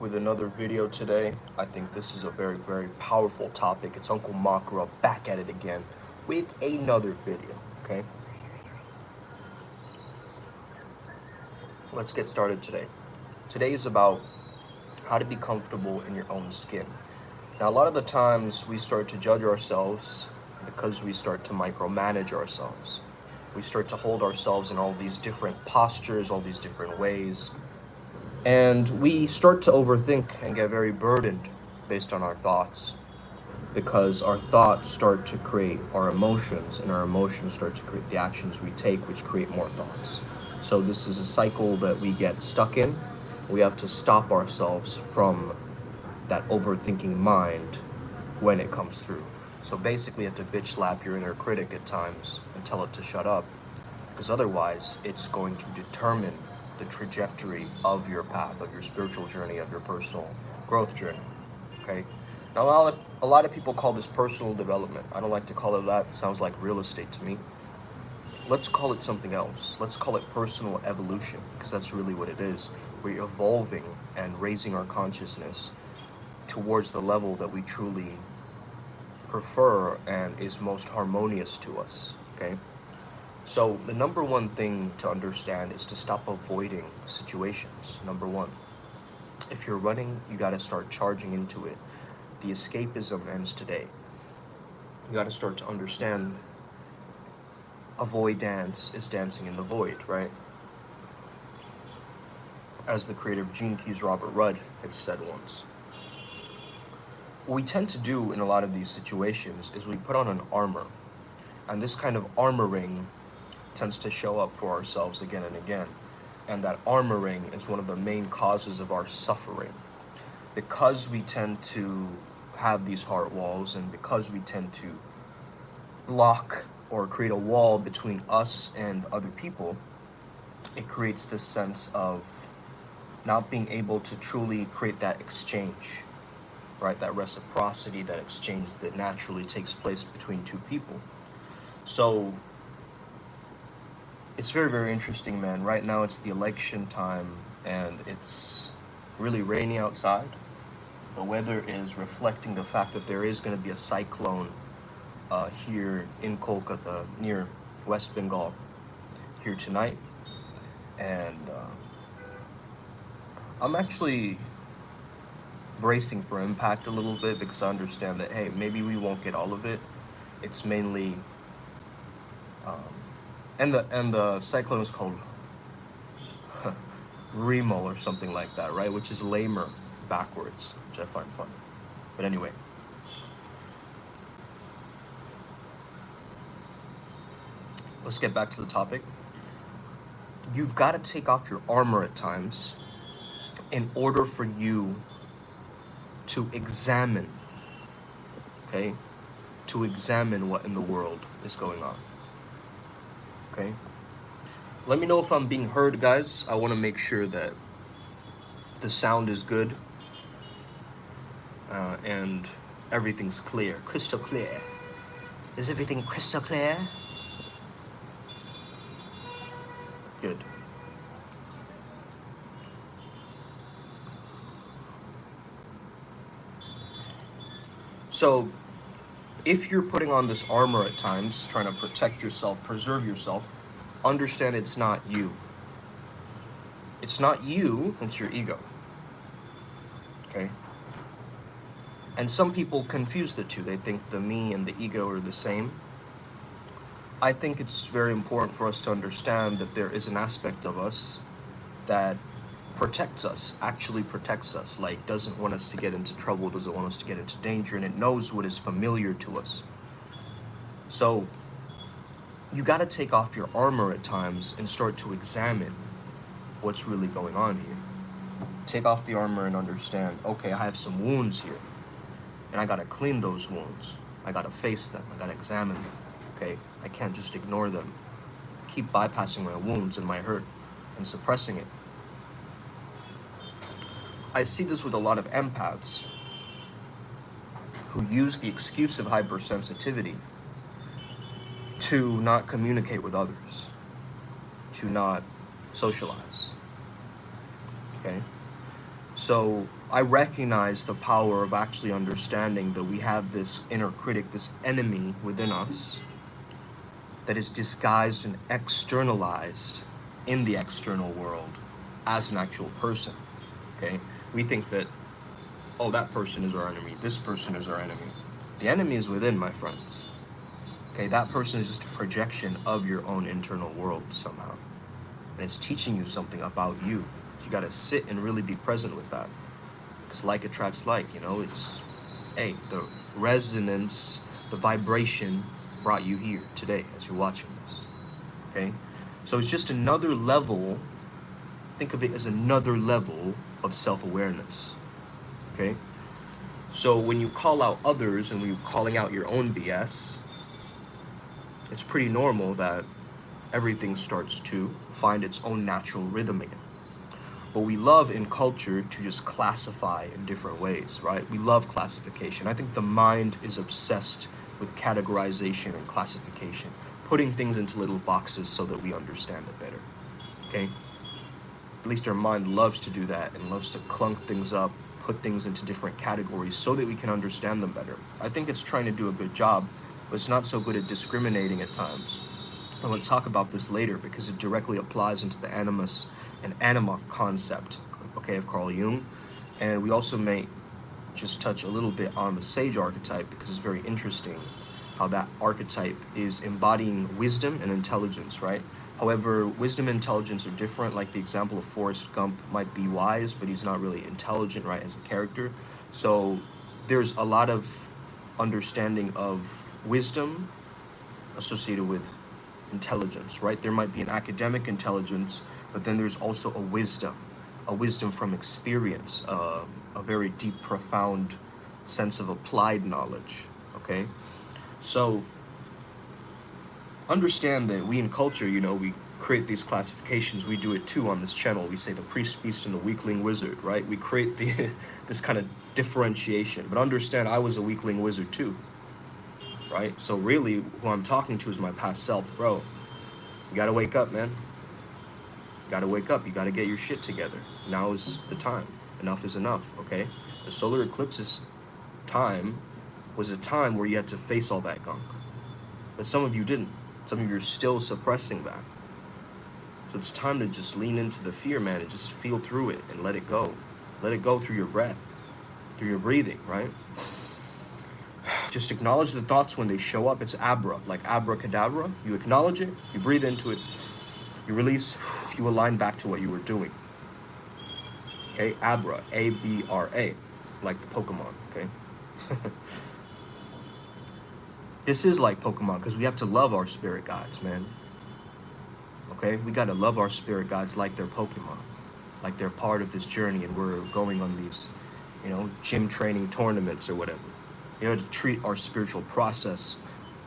with another video today. I think this is a very powerful topic. It's Uncle Makara back at it again with another video, okay? Let's get started today. Today is about how to be comfortable in your own skin. Now, a lot of the times we start to judge ourselves because we start to micromanage ourselves. We start to hold ourselves in all these different postures, all these different ways. And we start to overthink and get very burdened based on our thoughts, because our thoughts start to create our emotions, and our emotions start to create the actions we take, which create more thoughts. So this is a cycle that we get stuck in. We have to stop ourselves from that overthinking mind when it comes through. So basically you have to bitch slap your inner critic at times and tell it to shut up, because otherwise it's going to determine the trajectory of your path, of your spiritual journey, of your personal growth journey, okay? Now, a lot of people call this personal development. I don't like to call it that. It sounds like real estate to me. Let's call it something else. Let's call it personal evolution, because that's really what it is. We're evolving and raising our consciousness towards the level that we truly prefer and is most harmonious to us, okay? So the number one thing to understand is to stop avoiding situations. Number one, if you're running, you got to start charging into it. The escapism ends today. You got to start to understand avoidance is dancing in the void, right? As the creator of Gene Keys, Robert Rudd, had said once. What we tend to do in a lot of these situations is we put on an armor, and this kind of armoring tends to show up for ourselves again and again. And that armoring is one of the main causes of our suffering. Because we tend to have these heart walls, and because we tend to block or create a wall between us and other people, it creates this sense of not being able to truly create that exchange, right? That reciprocity, that exchange that naturally takes place between two people. So it's very interesting, man. Right now it's the election time, and it's really rainy outside. The weather is reflecting the fact that there is going to be a cyclone here in Kolkata, near West Bengal, here tonight. And I'm actually bracing for impact a little bit, because I understand that, hey, maybe we won't get all of it. It's mainly and the cyclone is called Primal or something like that, right? Which is lamer backwards, which I find funny. But anyway, let's get back to the topic. You've got to take off your armor at times in order for you to examine, okay? To examine what in the world is going on, okay? Let me know if I'm being heard, guys. I want to make sure that the sound is good and everything's clear, crystal clear. Is everything crystal clear? Good. So, if you're putting on this armor at times, trying to protect yourself, preserve yourself, understand it's not you. It's not you, it's your ego. Okay? And some people confuse the two. They think the me and the ego are the same. I think it's very important for us to understand that there is an aspect of us that protects us, actually protects us, like doesn't want us to get into trouble, doesn't want us to get into danger, and it knows what is familiar to us. So you got to take off your armor at times and start to examine what's really going on here. Take off the armor and understand, okay, I have some wounds here, and I got to clean those wounds. I got to face them. I got to examine them, okay? I can't just ignore them, keep bypassing my wounds and my hurt and suppressing it. I see this with a lot of empaths who use the excuse of hypersensitivity to not communicate with others, to not socialize, okay? So I recognize the power of actually understanding that we have this inner critic, this enemy within us that is disguised and externalized in the external world as an actual person, okay? We think that, oh, that person is our enemy, this person is our enemy. The enemy is within, my friends, okay? That person is just a projection of your own internal world somehow. And it's teaching you something about you. So you gotta sit and really be present with that. Because like attracts like, you know, it's, hey, the resonance, the vibration brought you here today as you're watching this, okay? So it's just another level, think of it as another level of self-awareness, okay? So when you call out others and when you're calling out your own BS, it's pretty normal that everything starts to find its own natural rhythm again. But we love in culture to just classify in different ways, right? We love classification. I think the mind is obsessed with categorization and classification, putting things into little boxes so that we understand it better, okay? At least our mind loves to do that and loves to clunk things up, put things into different categories so that we can understand them better. I think it's trying to do a good job, but it's not so good at discriminating at times. I will talk about this later because it directly applies into the animus and anima concept, okay, of Carl Jung. And we also may just touch a little bit on the sage archetype because it's very interesting how that archetype is embodying wisdom and intelligence, right? However, wisdom and intelligence are different. Like the example of Forrest Gump might be wise, but he's not really intelligent, right, as a character. So there's a lot of understanding of wisdom associated with intelligence, right? There might be an academic intelligence, but then there's also a wisdom from experience, a very deep, profound sense of applied knowledge, okay? So understand that we in culture, you know, we create these classifications. We do it too on this channel. We say the priest, beast, and the weakling wizard, right? We create the this kind of differentiation. But understand, I was a weakling wizard too, right? So really, who I'm talking to is my past self, bro. You gotta wake up, man. You gotta wake up. You gotta get your shit together. Now is the time. Enough is enough, okay? The solar eclipse's time was a time where you had to face all that gunk. But some of you didn't. Some of you are still suppressing that. So it's time to just lean into the fear, man, and just feel through it and let it go. Let it go through your breath, through your breathing, right? Just acknowledge the thoughts when they show up. It's like abracadabra. You acknowledge it, you breathe into it, you release, you align back to what you were doing. Okay, Abra, A-B-R-A, like the Pokemon, okay? This is like Pokemon because we have to love our spirit guides, man. Okay, we gotta love our spirit guides like they're Pokemon, like they're part of this journey and we're going on these, you know, gym training tournaments or whatever. You know, to treat our spiritual process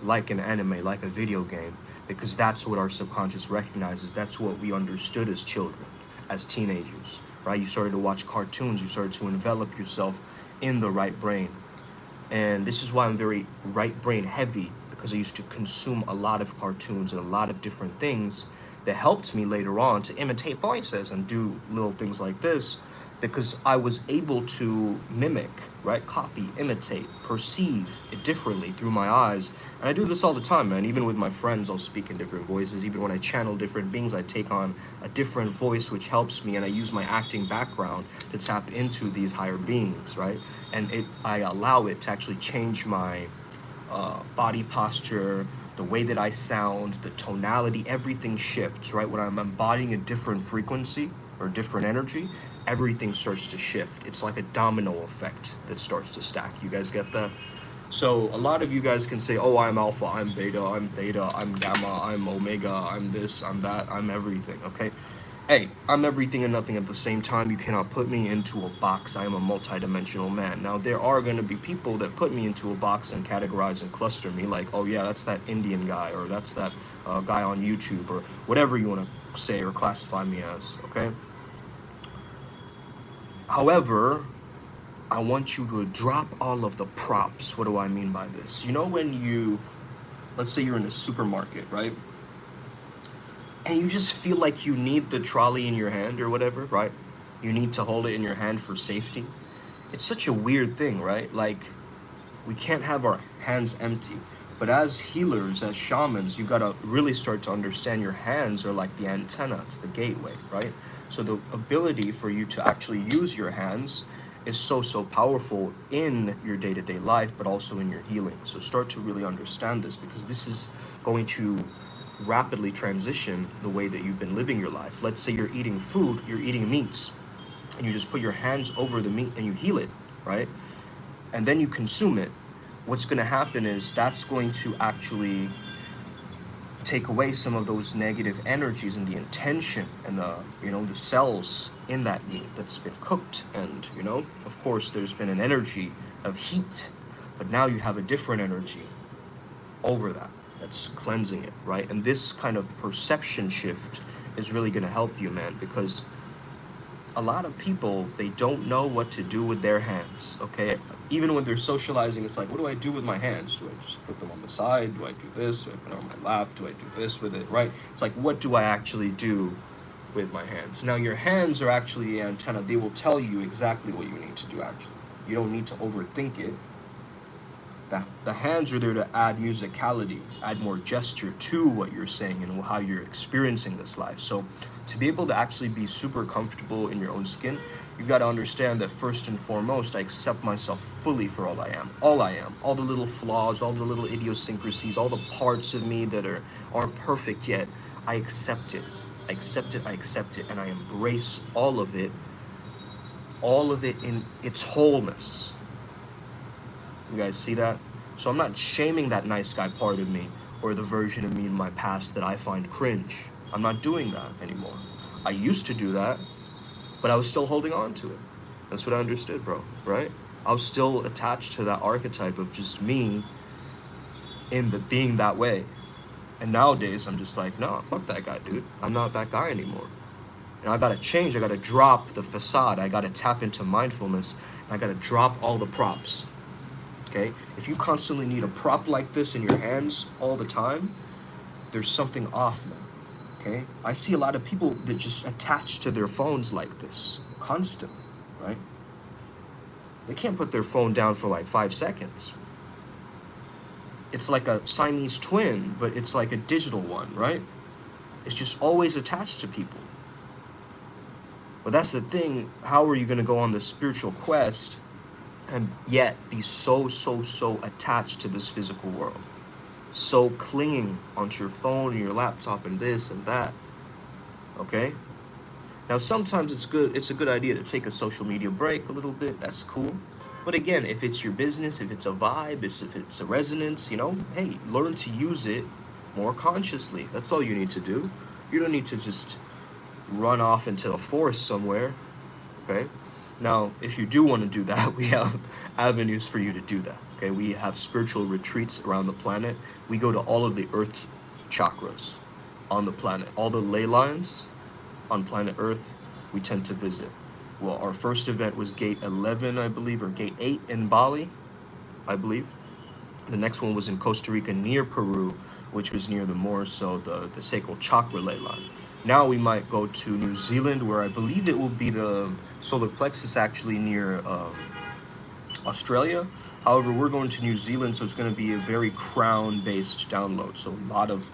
like an anime, like a video game, because that's what our subconscious recognizes. That's what we understood as children, as teenagers, right? You started to watch cartoons, you started to envelop yourself in the right brain. And this is why I'm very right brain heavy, because I used to consume a lot of cartoons and a lot of different things that helped me later on to imitate voices and do little things like this, because I was able to mimic, right? Copy, imitate, perceive it differently through my eyes. And I do this all the time, man. Even with my friends, I'll speak in different voices. Even when I channel different beings, I take on a different voice, which helps me. And I use my acting background to tap into these higher beings, right? And I allow it to actually change my body posture, the way that I sound, the tonality, everything shifts, right? When I'm embodying a different frequency or different energy, everything starts to shift. It's like a domino effect that starts to stack. You guys get that? So a lot of you guys can say, oh, I'm alpha, I'm beta, I'm theta, I'm gamma, I'm omega, I'm this, I'm that, I'm everything, okay? Hey, I'm everything and nothing at the same time. You cannot put me into a box. I am a multidimensional man. Now, there are going to be people that put me into a box and categorize and cluster me like, oh yeah, that's that Indian guy, or that's that guy on YouTube, or whatever you want to say or classify me as, okay? However, I want you to drop all of the props. What do I mean by this? You know when you, let's say you're in a supermarket, right? And you just feel like you need the trolley in your hand or whatever, right? You need to hold it in your hand for safety. it's such a weird thing, right? Like, we can't have our hands empty. But as healers, as shamans, you gotta really start to understand your hands are like the antenna, it's the gateway, right? So the ability for you to actually use your hands is so powerful in your day-to-day life, but also in your healing. So start to really understand this, because this is going to rapidly transition the way that you've been living your life. Let's say you're eating food, you're eating meats, and you just put your hands over the meat and you heal it, right? And then you consume it. What's going to happen is that's going to actually take away some of those negative energies and the intention and the cells in that meat that's been cooked. And of course there's been an energy of heat, but now you have a different energy over that that's cleansing it, right? And this kind of perception shift is really going to help you, man, because a lot of people, they don't know what to do with their hands, okay? Even when they're socializing, it's like, what do I do with my hands? Do I just put them on the side? Do I do this? Do I put it on my lap? Do I do this with it, right? It's like, what do I actually do with my hands? Now, your hands are actually the antenna. They will tell you exactly what you need to do, actually. You don't need to overthink it. The hands are there to add musicality, add more gesture to what you're saying and how you're experiencing this life. So to be able to actually be super comfortable in your own skin, you've got to understand that first and foremost, I accept myself fully for all I am. All the little flaws, all the little idiosyncrasies, all the parts of me that aren't perfect yet, I accept it. I accept it, and I embrace all of it in its wholeness. You guys see that? So I'm not shaming that nice guy part of me or the version of me in my past that I find cringe. I'm not doing that anymore. I used to do that, but I was still holding on to it. That's what I understood, bro, right? I was still attached to that archetype of just me being that way. And nowadays, I'm just like, no, fuck that guy, dude. I'm not that guy anymore. I gotta change. I gotta drop the facade. I gotta tap into mindfulness. I gotta drop all the props. Okay? If you constantly need a prop like this in your hands all the time, there's something off, man. Okay? I see a lot of people that just attach to their phones like this constantly, right? They can't put their phone down for like 5 seconds. It's like a Siamese twin, but it's like a digital one, right? It's just always attached to people. But that's the thing. How are you going to go on this spiritual quest and yet be so attached to this physical world? So clinging onto your phone and your laptop and this and that. Okay? Now sometimes it's a good idea to take a social media break a little bit. That's cool. But again, if it's your business, if it's a vibe, if it's a resonance, hey, learn to use it more consciously. That's all you need to do. You don't need to just run off into a forest somewhere. Okay? Now, if you do want to do that, we have avenues for you to do that. Okay, we have spiritual retreats around the planet. We go to all of the earth chakras on the planet. All the ley lines on planet Earth, we tend to visit. Well, our first event was Gate 11, I believe, or Gate 8 in Bali, I believe. The next one was in Costa Rica near Peru, which was near the sacral chakra ley line. Now we might go to New Zealand, where I believe it will be the solar plexus actually near Australia. However, we're going to New Zealand, so it's going to be a very crown-based download. So a lot of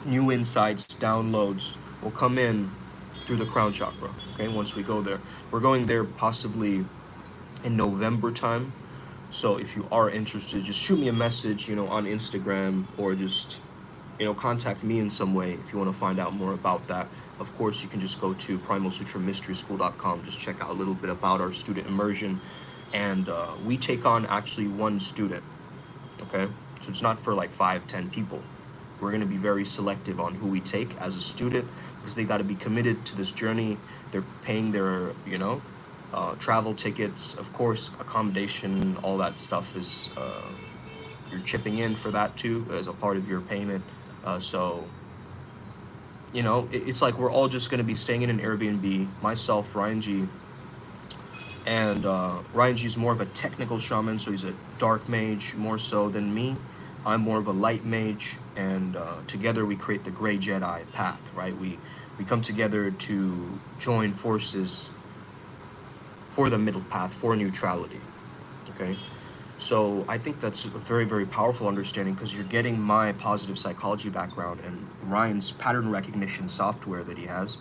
new insights, downloads will come in through the crown chakra, okay, once we go there. We're going there possibly in November time. So if you are interested, just shoot me a message, on Instagram, or just contact me in some way if you want to find out more about that. Of course, you can just go to primalsutramysteryschool.com, just check out a little bit about our student immersion. And we take on actually one student, okay? So it's not for like 5-10 people. We're going to be very selective on who we take as a student, because they got to be committed to this journey. They're paying their, travel tickets, of course, accommodation, all that stuff is, you're chipping in for that too as a part of your payment. So, it's like we're all just going to be staying in an Airbnb. Myself, Ryan G. And Ryan G is more of a technical shaman, so he's a dark mage more so than me. I'm more of a light mage, and together we create the Gray Jedi path, right? We come together to join forces for the middle path, for neutrality, okay? So I think that's a very, very powerful understanding, because you're getting my positive psychology background and Ryan's pattern recognition software that he has.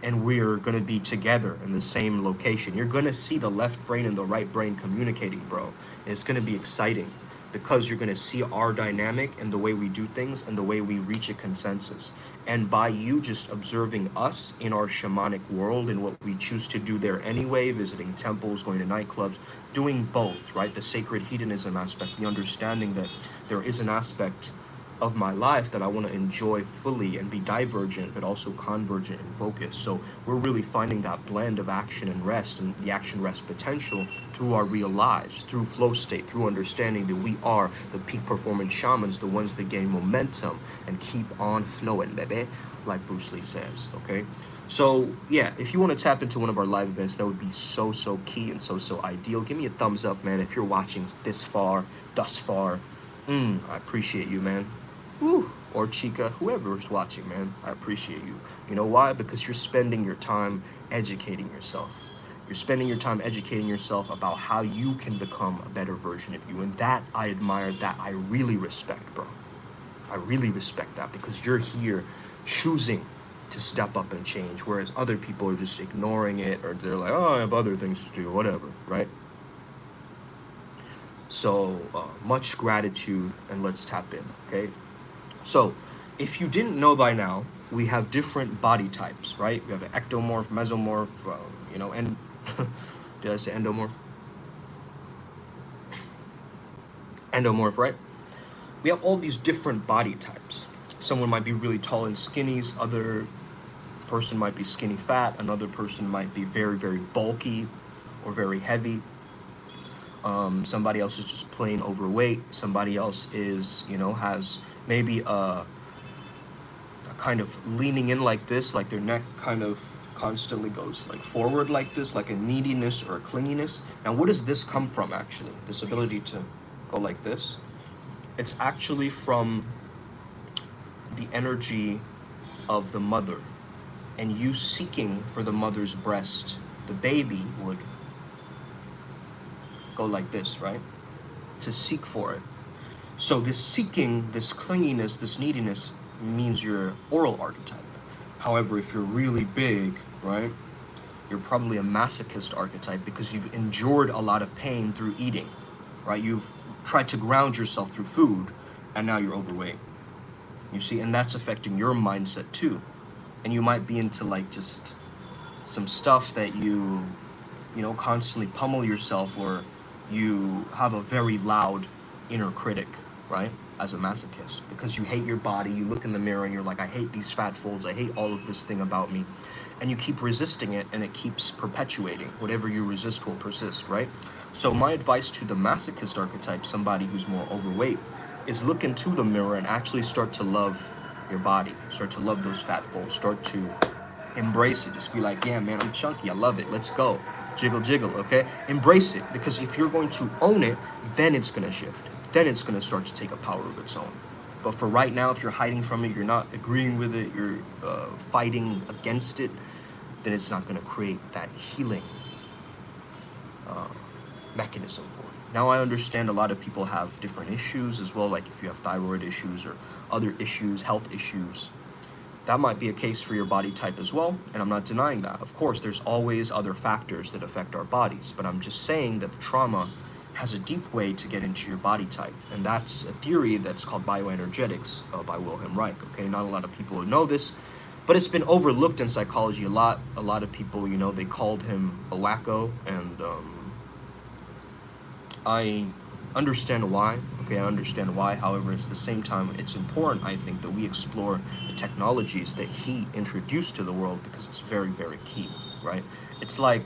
And we're going to be together in the same location. You're going to see the left brain and the right brain communicating, bro. And it's going to be exciting, because you're going to see our dynamic and the way we do things and the way we reach a consensus. And by you just observing us in our shamanic world and what we choose to do there anyway, visiting temples, going to nightclubs, doing both, right? The sacred hedonism aspect, the understanding that there is an aspect of my life that I want to enjoy fully and be divergent, but also convergent and focused. So we're really finding that blend of action and rest, and the action rest potential through our real lives, through flow state, through understanding that we are the peak performance shamans, the ones that gain momentum and keep on flowing, baby, like Bruce Lee says, okay? So yeah, if you want to tap into one of our live events, that would be so key and so ideal. Give me a thumbs up, man, if you're watching this far, thus far. I appreciate you, man. Woo. Or Chica, whoever is watching, man, I appreciate you. You know why? Because you're spending your time educating yourself. You're spending your time educating yourself about how you can become a better version of you. And that I admire, that I really respect, bro. I really respect that, because you're here choosing to step up and change, whereas other people are just ignoring it, or they're like, oh, I have other things to do, whatever, right? So much gratitude, and let's tap in, okay? So if you didn't know by now, we have different body types, right? We have an ectomorph, mesomorph, you know, and did I say endomorph? Endomorph, right? We have all these different body types. Someone might be really tall and skinny, other person might be skinny fat, another person might be very, very bulky or very heavy. Somebody else is just plain overweight. Somebody else is, you know, has maybe a kind of leaning in like this, like their neck kind of constantly goes like forward like this, like a neediness or a clinginess. Now, what does this come from, actually? This ability to go like this? It's actually from the energy of the mother, and you seeking for the mother's breast. The baby would go like this, right? To seek for it. So this seeking, this clinginess, this neediness means your oral archetype. However, if you're really big, right, you're probably a masochist archetype, because you've endured a lot of pain through eating, right? You've tried to ground yourself through food, and now you're overweight. You see, and that's affecting your mindset too. And you might be into like just some stuff that you know, constantly pummel yourself, or you have a very loud inner critic, right? As a masochist, because you hate your body. You look in the mirror and you're like, I hate these fat folds. I hate all of this thing about me. And you keep resisting it, and it keeps perpetuating. Whatever you resist will persist, right? So my advice to the masochist archetype, somebody who's more overweight, is look into the mirror and actually start to love your body. Start to love those fat folds. Start to embrace it. Just be like, yeah, man, I'm chunky. I love it. Let's go. Jiggle, jiggle, okay? Embrace it, because if you're going to own it, then it's going to shift. Then it's going to start to take a power of its own. But for right now, if you're hiding from it, you're not agreeing with it, you're fighting against it, then it's not going to create that healing mechanism for you. Now, I understand a lot of people have different issues as well, like if you have thyroid issues or other issues, health issues. That might be a case for your body type as well, and I'm not denying that. Of course, there's always other factors that affect our bodies, but I'm just saying that the trauma has a deep way to get into your body type, and that's a theory that's called bioenergetics by Wilhelm Reich, okay? Not a lot of people know this, but it's been overlooked in psychology a lot. A lot of people, you know, they called him a wacko, and I understand why. Okay, I understand why. However, at the same time, it's important, I think, that we explore the technologies that he introduced to the world, because it's very, very key, right? It's like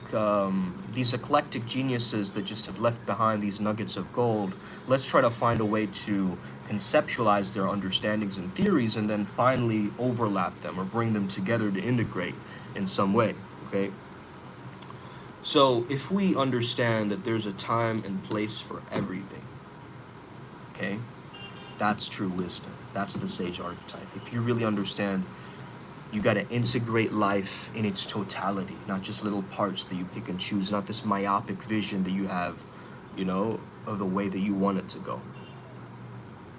these eclectic geniuses that just have left behind these nuggets of gold. Let's try to find a way to conceptualize their understandings and theories, and then finally overlap them or bring them together to integrate in some way, okay? So if we understand that there's a time and place for everything, okay, that's true wisdom. That's the sage archetype. If you really understand You got to integrate life in its totality, not just little parts that you pick and choose, not this myopic vision that you have, you know, of the way that you want it to go.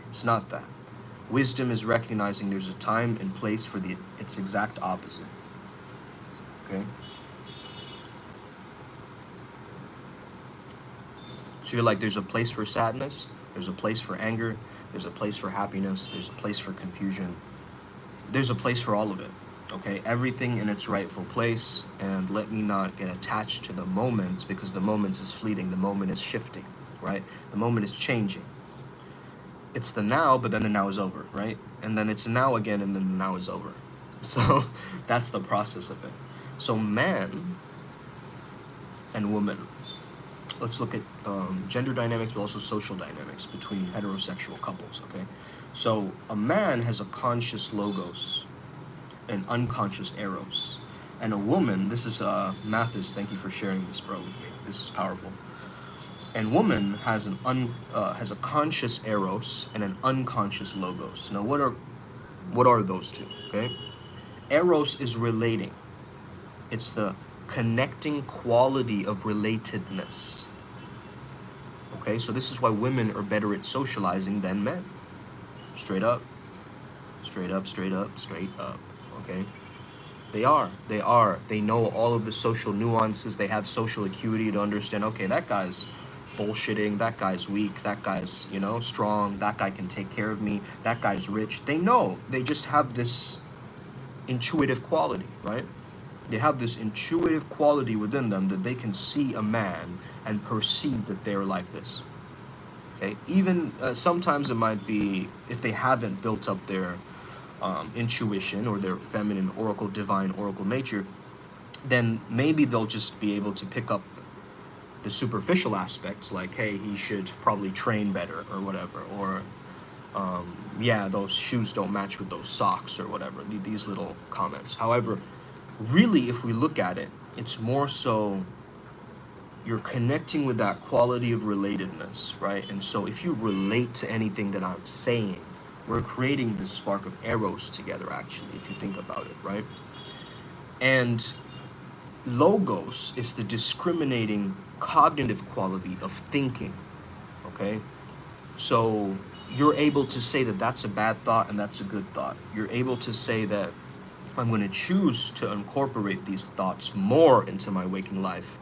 It's not that. Wisdom is recognizing there's a time and place for its exact opposite. Okay? So you're like, there's a place for sadness, there's a place for anger, there's a place for happiness, there's a place for confusion. There's a place for all of it. Okay? Everything in its rightful place, and let me not get attached to the moments, because the moments is fleeting, the moment is shifting, right? The moment is changing. It's the now, but then the now is over, right? And then it's now again, and then the now is over. So that's the process of it. So man and woman. Let's look at gender dynamics, but also social dynamics between heterosexual couples, okay? So a man has a conscious logos, an unconscious eros. And a woman, this is Mathis, thank you for sharing this, bro, with me. This is powerful. And woman has a conscious eros and an unconscious logos. Now, what are those two? Okay, eros is relating. It's the connecting quality of relatedness. Okay, so this is why women are better at socializing than men. Straight up, straight up, straight up, straight up. Okay, they are. They know all of the social nuances. They have social acuity to understand. Okay, that guy's bullshitting, that guy's weak, that guy's, you know, strong, that guy can take care of me, that guy's rich. They know. They just have this intuitive quality, right? They have this intuitive quality within them that they can see a man and perceive that they're like this. Okay? Even sometimes it might be, if they haven't built up their intuition or their feminine oracle, divine oracle nature, then maybe they'll just be able to pick up the superficial aspects, like, hey, he should probably train better or whatever, or yeah, those shoes don't match with those socks or whatever, these little comments. However, really, if we look at it, it's more so you're connecting with that quality of relatedness, right? And so if you relate to anything that I'm saying, we're creating this spark of eros together, actually, if you think about it, right? And logos is the discriminating cognitive quality of thinking, okay? So you're able to say that that's a bad thought and that's a good thought. You're able to say that I'm going to choose to incorporate these thoughts more into my waking life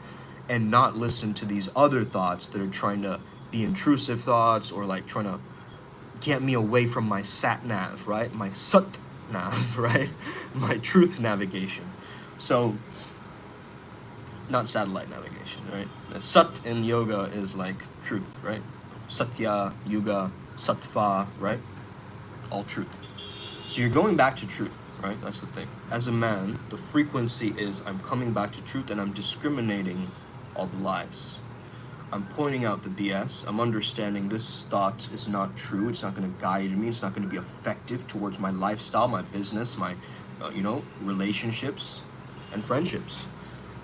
and not listen to these other thoughts that are trying to be intrusive thoughts, or like trying to get me away from my sat nav, right? My sut nav, right? My truth navigation. So, not satellite navigation, right? Sat in yoga is like truth, right? Satya, yuga, sattva, right? All truth. So you're going back to truth, right? That's the thing. As a man, the frequency is I'm coming back to truth and I'm discriminating all the lies. I'm pointing out the BS. I'm understanding this thought is not true. It's not going to guide me. It's not going to be effective towards my lifestyle, my business, my, relationships and friendships.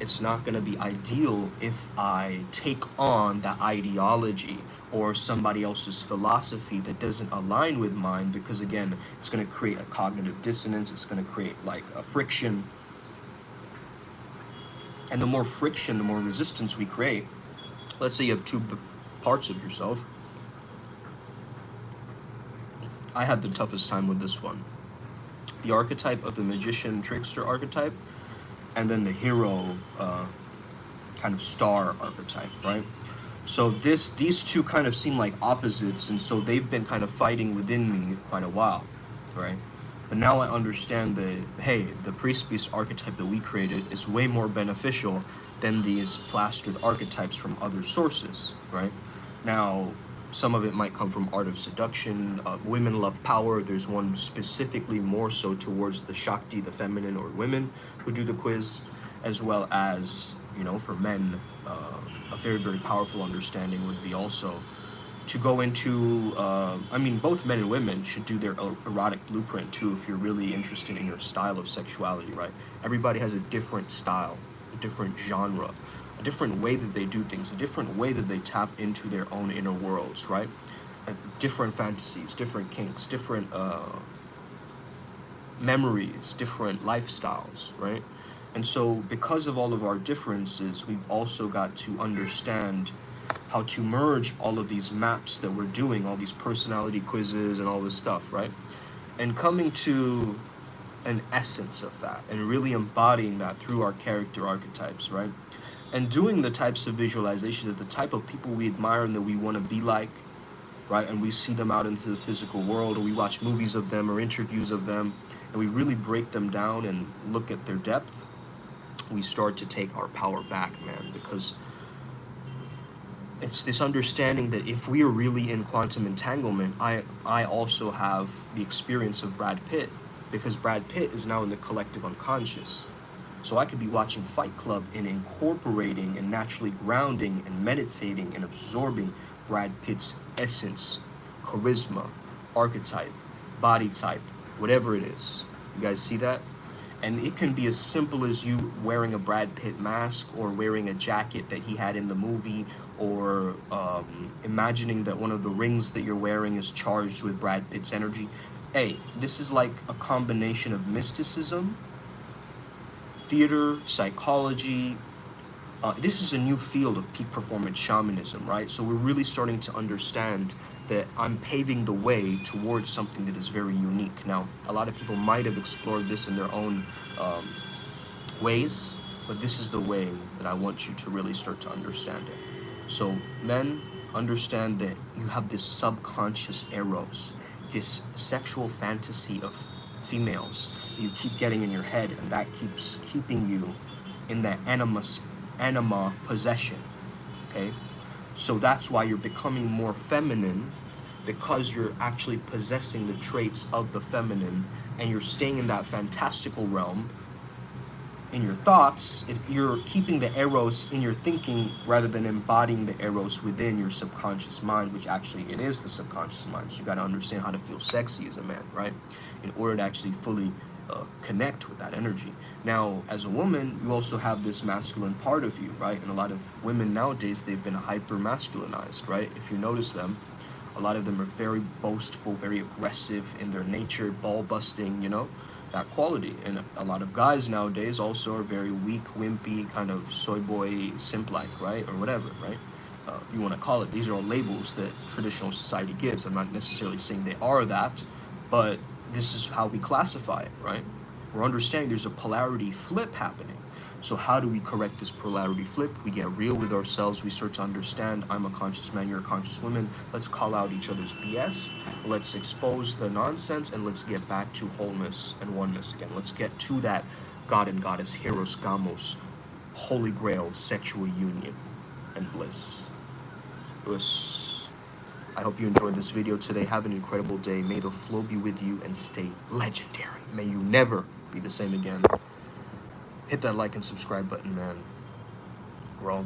It's not going to be ideal if I take on that ideology or somebody else's philosophy that doesn't align with mine, because again, it's going to create a cognitive dissonance. It's going to create like a friction. And the more friction, the more resistance we create. Let's say you have two parts of yourself. I had the toughest time with this one. The archetype of the magician trickster archetype, and then the hero kind of star archetype, right? So these two kind of seem like opposites, and so they've been kind of fighting within me quite a while, right? But now I understand that, hey, the priest-beast archetype that we created is way more beneficial than these plastered archetypes from other sources, right? Now, some of it might come from art of seduction. Women love power. There's one specifically more so towards the Shakti, the feminine, or women who do the quiz, as well as, for men, a very, very powerful understanding would be also to go into, both men and women should do their erotic blueprint too, if you're really interested in your style of sexuality, right? Everybody has a different style, a different genre, a different way that they do things, a different way that they tap into their own inner worlds, right? Different fantasies, different kinks, different memories, different lifestyles, right? And so because of all of our differences, we've also got to understand how to merge all of these maps that we're doing, all these personality quizzes and all this stuff, right? And coming to an essence of that and really embodying that through our character archetypes, right? And doing the types of visualizations of the type of people we admire and that we want to be like, right? And we see them out into the physical world, or we watch movies of them or interviews of them, and we really break them down and look at their depth. We start to take our power back, man, because it's this understanding that if we are really in quantum entanglement, I also have the experience of Brad Pitt, because Brad Pitt is now in the collective unconscious. So I could be watching Fight Club and incorporating and naturally grounding and meditating and absorbing Brad Pitt's essence, charisma, archetype, body type, whatever it is. You guys see that? And it can be as simple as you wearing a Brad Pitt mask, or wearing a jacket that he had in the movie, or imagining that one of the rings that you're wearing is charged with Brad Pitt's energy. Hey, this is like a combination of mysticism, theater, psychology. This is a new field of peak performance shamanism, right? So we're really starting to understand that I'm paving the way towards something that is very unique. Now, a lot of people might have explored this in their own ways, but this is the way that I want you to really start to understand it. So men, understand that you have this subconscious eros, this sexual fantasy of females that you keep getting in your head, and that keeps keeping you in that anima possession, okay? So that's why you're becoming more feminine, because you're actually possessing the traits of the feminine, and you're staying in that fantastical realm in your thoughts. You're keeping the eros in your thinking rather than embodying the eros within your subconscious mind, which actually it is the subconscious mind. So you got to understand how to feel sexy as a man, right? In order to actually fully connect with that energy. Now, as a woman, you also have this masculine part of you, right? And a lot of women nowadays, they've been hyper masculinized, right? If you notice them, a lot of them are very boastful, very aggressive in their nature, ball busting, you know, that quality. And a lot of guys nowadays also are very weak, wimpy, kind of soy boy, simp-like, right? Or whatever, right? You want to call it. These are all labels that traditional society gives. I'm not necessarily saying they are that, but this is how we classify it, right? We're understanding there's a polarity flip happening. So how do we correct this polarity flip? We get real with ourselves. We start to understand, I'm a conscious man, you're a conscious woman. Let's call out each other's BS. Let's expose the nonsense, and let's get back to wholeness and oneness again. Let's get to that God and Goddess, Heros Gamos, Holy Grail, sexual union and bliss. I hope you enjoyed this video today. Have an incredible day. May the flow be with you and stay legendary. May you never be the same again. Hit that like and subscribe button, man. We're all good.